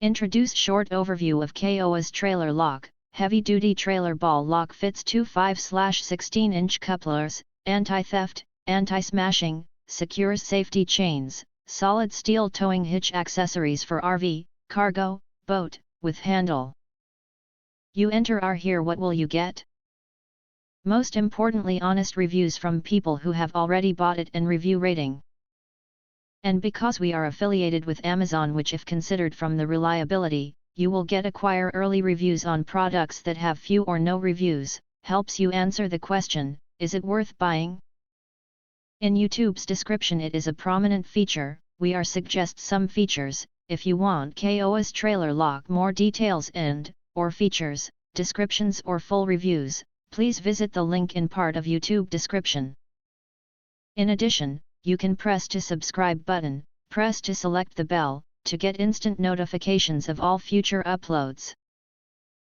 Introduce short overview of Kaowuzz trailer lock. Heavy-duty trailer ball lock fits two 5/16-inch couplers, anti-theft, anti-smashing, secures safety chains, solid steel towing hitch accessories for RV, cargo, boat, with handle. You enter our here, what will you get? Most importantly, honest reviews from people who have already bought it and review rating. And because we are affiliated with Amazon, which if considered from the reliability, you will get acquire early reviews on products that have few or no reviews, helps you answer the question, is it worth buying? In YouTube's description it is a prominent feature, we are suggest some features, if you want Kaowuzz trailer lock more details and, or features, descriptions or full reviews, please visit the link in part of YouTube description. In addition, you can press to subscribe button, press to select the bell, to get instant notifications of all future uploads.